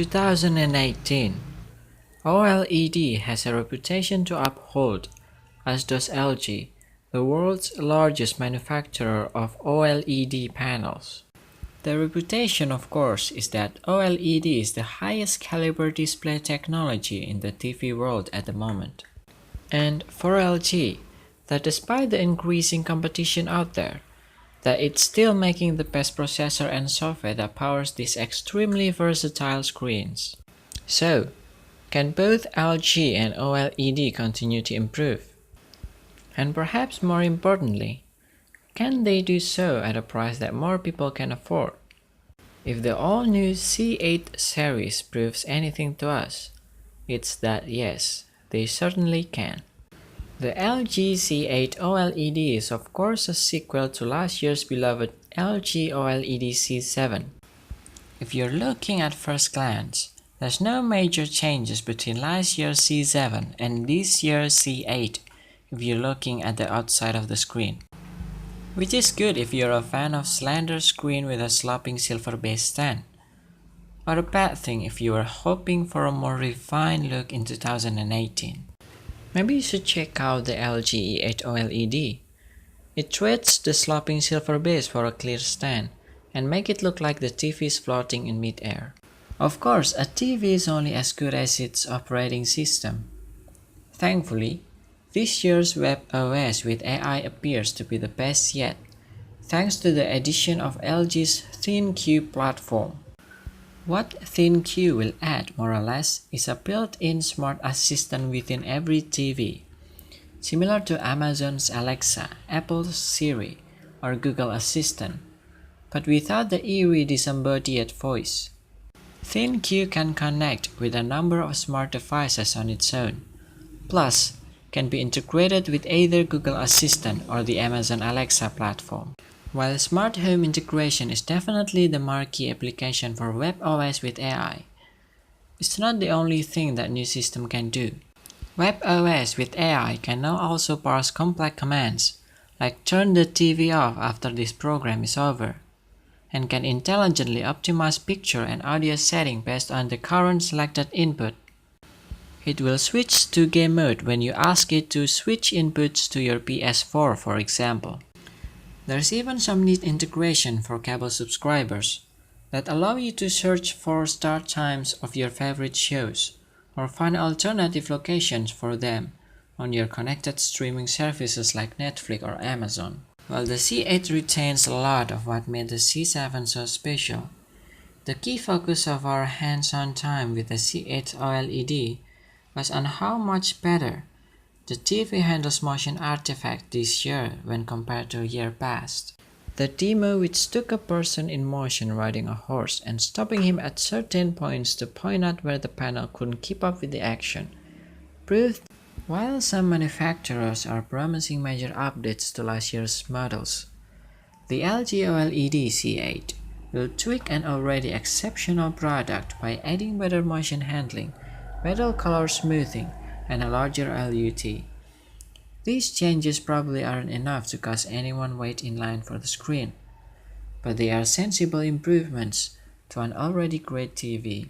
2018, OLED has a reputation to uphold, as does LG, the world's largest manufacturer of OLED panels. The reputation, of course, is that OLED is the highest caliber display technology in the TV world at the moment. And for LG, that despite the increasing competition out there, that it's still making the best processor and software that powers these extremely versatile screens. So, can both LG and OLED continue to improve? And perhaps more importantly, can they do so at a price that more people can afford? If the all-new C8 series proves anything to us, it's that yes, they certainly can. The LG C8 OLED is of course a sequel to last year's beloved LG OLED C7. If you're looking at first glance, there's no major changes between last year's C7 and this year's C8 if you're looking at the outside of the screen. Which is good if you're a fan of slender screen with a sloping silver base stand. Or a bad thing if you are hoping for a more refined look in 2018. Maybe you should check out the LG E8 OLED. It trades the sloping silver base for a clear stand and make it look like the TV is floating in mid-air. Of course, a TV is only as good as its operating system. Thankfully, this year's WebOS with AI appears to be the best yet, thanks to the addition of LG's ThinQ platform. What ThinQ will add, more or less, is a built-in smart assistant within every TV, similar to Amazon's Alexa, Apple's Siri, or Google Assistant, but without the eerie disembodied voice. ThinQ can connect with a number of smart devices on its own, plus can be integrated with either Google Assistant or the Amazon Alexa platform. While smart home integration is definitely the marquee application for WebOS with AI, it's not the only thing that new system can do. WebOS with AI can now also parse complex commands, like turn the TV off after this program is over, and can intelligently optimize picture and audio setting based on the current selected input. It will switch to game mode when you ask it to switch inputs to your PS4, for example. There's even some neat integration for cable subscribers that allow you to search for start times of your favorite shows or find alternative locations for them on your connected streaming services like Netflix or Amazon. While the C8 retains a lot of what made the C7 so special, the key focus of our hands-on time with the C8 OLED was on how much better the TV handles motion artifacts this year when compared to a year past. The demo, which took a person in motion riding a horse and stopping him at certain points to point out where the panel couldn't keep up with the action, proved while some manufacturers are promising major updates to last year's models, the LG OLED C8 will tweak an already exceptional product by adding better motion handling, better color smoothing, and a larger LUT. These changes probably aren't enough to cause anyone wait in line for the screen, but they are sensible improvements to an already great TV.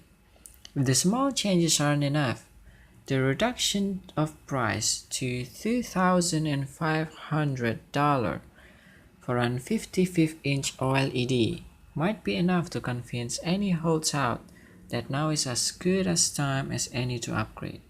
If the small changes aren't enough, the reduction of price to $2,500 for an 55-inch OLED might be enough to convince any holds out that now is as good a time as any to upgrade.